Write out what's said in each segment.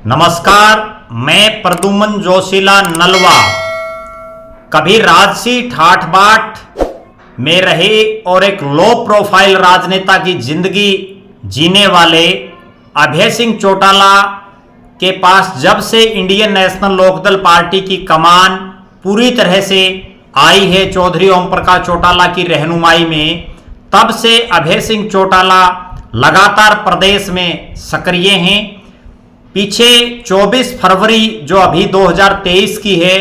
नमस्कार, मैं प्रद्युमन जोशीला नलवा। कभी राजसी ठाठ बाट में रहे और एक लो प्रोफाइल राजनेता की जिंदगी जीने वाले अभय सिंह चौटाला के पास जब से इंडियन नेशनल लोकदल पार्टी की कमान पूरी तरह से आई है चौधरी ओम प्रकाश चौटाला की रहनुमाई में, तब से अभय सिंह चौटाला लगातार प्रदेश में सक्रिय हैं। पीछे 24 फरवरी जो अभी 2023 की है,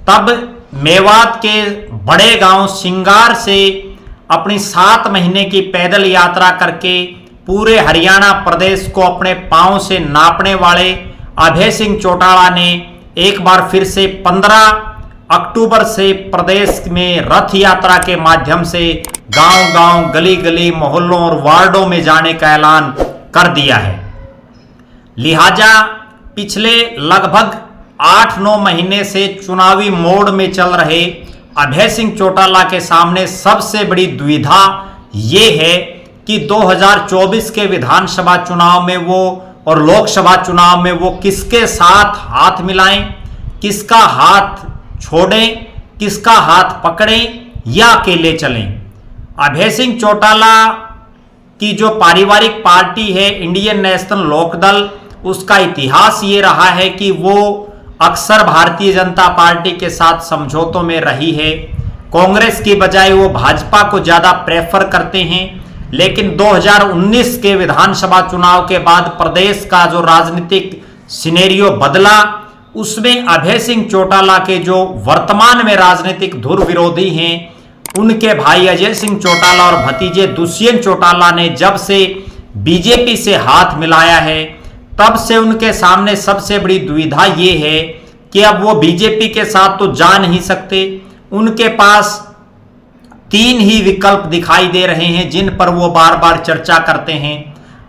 तब मेवात के बड़े गांव सिंगार से अपनी 7 महीने की पैदल यात्रा करके पूरे हरियाणा प्रदेश को अपने पांव से नापने वाले अभय सिंह चौटाला ने एक बार फिर से 15 अक्टूबर से प्रदेश में रथ यात्रा के माध्यम से गांव-गांव, गली-गली, मोहल्लों और वार्डों में जाने का ऐलान कर दिया है। लिहाजा पिछले लगभग 8-9 महीने से चुनावी मोड में चल रहे अभय सिंह चौटाला के सामने सबसे बड़ी दुविधा ये है कि 2024 के विधानसभा चुनाव में वो और लोकसभा चुनाव में वो किसके साथ हाथ मिलाएं, किसका हाथ छोड़ें, किसका हाथ पकड़ें या अकेले चलें। अभय सिंह चौटाला की जो पारिवारिक पार्टी है इंडियन नेशनल लोकदल, उसका इतिहास ये रहा है कि वो अक्सर भारतीय जनता पार्टी के साथ समझौतों में रही है। कांग्रेस की बजाय वो भाजपा को ज़्यादा प्रेफर करते हैं। लेकिन 2019 के विधानसभा चुनाव के बाद प्रदेश का जो राजनीतिक सिनेरियो बदला, उसमें अभय सिंह चौटाला के जो वर्तमान में राजनीतिक धुर विरोधी हैं, उनके भाई अजय सिंह चौटाला और भतीजे दुष्यंत चौटाला ने जब से बीजेपी से हाथ मिलाया है, तब से उनके सामने सबसे बड़ी दुविधा ये है कि अब वो बीजेपी के साथ तो जा नहीं सकते। उनके पास 3 ही विकल्प दिखाई दे रहे हैं जिन पर वो बार बार चर्चा करते हैं।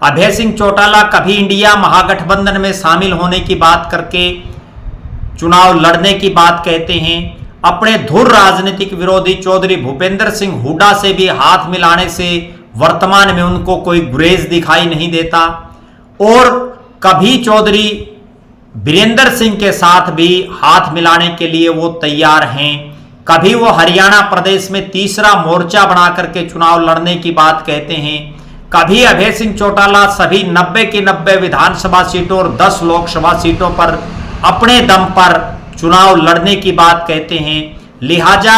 अभय सिंह चौटाला कभी इंडिया महागठबंधन में शामिल होने की बात करके चुनाव लड़ने की बात कहते हैं। अपने धुर राजनीतिक विरोधी चौधरी भूपेंद्र सिंह हुड्डा से भी हाथ मिलाने से वर्तमान में उनको कोई गुरेज दिखाई नहीं देता। और कभी चौधरी वीरेंद्र सिंह के साथ भी हाथ मिलाने के लिए वो तैयार हैं। कभी वो हरियाणा प्रदेश में तीसरा मोर्चा बना करके चुनाव लड़ने की बात कहते हैं। कभी अभय सिंह चौटाला सभी 90 की 90 विधानसभा सीटों और 10 लोकसभा सीटों पर अपने दम पर चुनाव लड़ने की बात कहते हैं। लिहाजा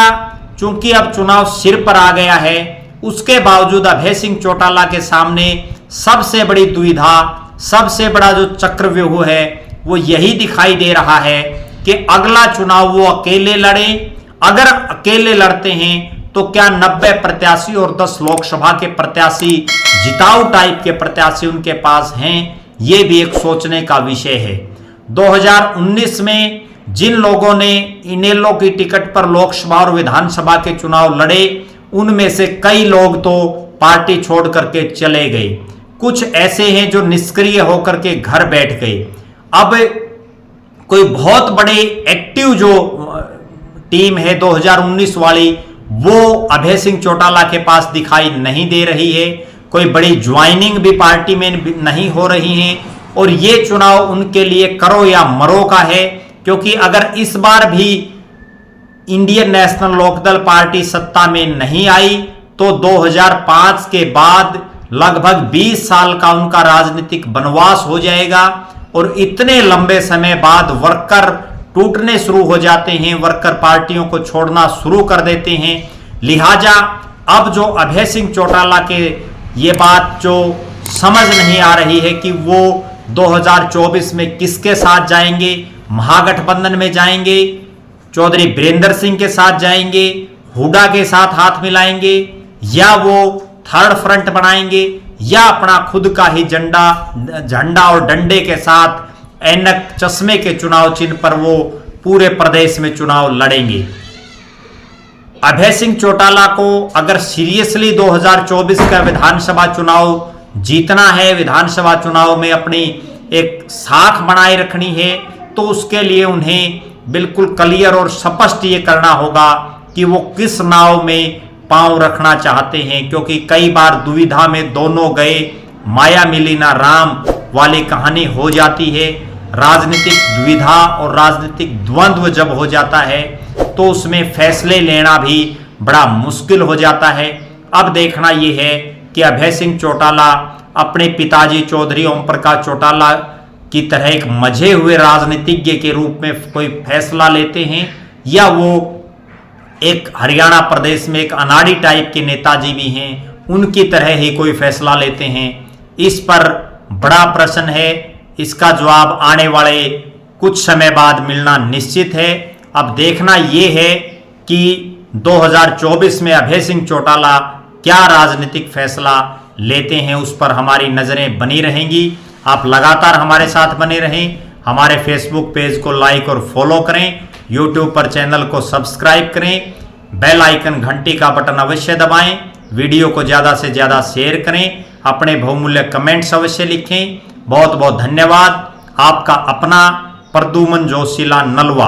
चूंकि अब चुनाव सिर पर आ गया है, उसके बावजूद अभय सिंह चौटाला के सामने सबसे बड़ी दुविधा, सबसे बड़ा जो चक्रव्यूह है वो यही दिखाई दे रहा है कि अगला चुनाव वो अकेले लड़ें। अगर अकेले लड़ते हैं तो क्या 90 प्रत्याशी और 10 लोकसभा के प्रत्याशी जिताऊ टाइप के प्रत्याशी उनके पास हैं, ये भी एक सोचने का विषय है। 2019 में जिन लोगों ने इनेलो की टिकट पर लोकसभा और विधानसभा के चुनाव लड़े, उनमें से कई लोग तो पार्टी छोड़ करके चले गए। कुछ ऐसे हैं जो निष्क्रिय होकर के घर बैठ गए। अब कोई बहुत बड़े एक्टिव जो टीम है 2019 वाली, वो अभय सिंह चौटाला के पास दिखाई नहीं दे रही है। कोई बड़ी ज्वाइनिंग भी पार्टी में नहीं हो रही है। और ये चुनाव उनके लिए करो या मरो का है, क्योंकि अगर इस बार भी इंडियन नेशनल लोकदल पार्टी सत्ता में नहीं आई तो 2005 के बाद लगभग 20 साल का उनका राजनीतिक वनवास हो जाएगा। और इतने लंबे समय बाद वर्कर टूटने शुरू हो जाते हैं, वर्कर पार्टियों को छोड़ना शुरू कर देते हैं। लिहाजा अब जो अभय सिंह चौटाला के ये बात जो समझ नहीं आ रही है कि वो 2024 में किसके साथ जाएंगे, महागठबंधन में जाएंगे, चौधरी वीरेंद्र सिंह के साथ जाएंगे, हुड्डा के साथ हाथ मिलाएंगे, या वो थर्ड फ्रंट बनाएंगे, या अपना खुद का ही झंडा और डंडे के साथ ऐनक चश्मे के चुनाव चिन्ह पर वो पूरे प्रदेश में चुनाव लड़ेंगे। अभय सिंह चौटाला को अगर सीरियसली 2024 का विधानसभा चुनाव जीतना है, विधानसभा चुनाव में अपनी एक साख बनाए रखनी है, तो उसके लिए उन्हें बिल्कुल क्लियर और स्पष्ट ये करना होगा कि वो किस नाव में पांव रखना चाहते हैं। क्योंकि कई बार दुविधा में दोनों गए, माया मिली ना राम वाली कहानी हो जाती है। राजनीतिक दुविधा और राजनीतिक द्वंद्व जब हो जाता है तो उसमें फैसले लेना भी बड़ा मुश्किल हो जाता है। अब देखना यह है कि अभय सिंह चौटाला अपने पिताजी चौधरी ओम प्रकाश चौटाला की तरह एक मजे हुए राजनीतिज्ञ के रूप में कोई फैसला लेते हैं या वो एक हरियाणा प्रदेश में एक अनाड़ी टाइप के नेताजी भी हैं, उनकी तरह ही कोई फैसला लेते हैं। इस पर बड़ा प्रश्न है। इसका जवाब आने वाले कुछ समय बाद मिलना निश्चित है। अब देखना यह है कि 2024 में अभय सिंह चौटाला क्या राजनीतिक फैसला लेते हैं, उस पर हमारी नजरें बनी रहेंगी। आप लगातार हमारे साथ बने रहें। हमारे फेसबुक पेज को लाइक और फॉलो करें, यूट्यूब पर चैनल को सब्सक्राइब करें, बेल आइकन घंटी का बटन अवश्य दबाएं, वीडियो को ज़्यादा से ज़्यादा शेयर करें, अपने बहुमूल्य कमेंट्स अवश्य लिखें। बहुत बहुत धन्यवाद। आपका अपना प्रद्युमन जोशीला नलवा।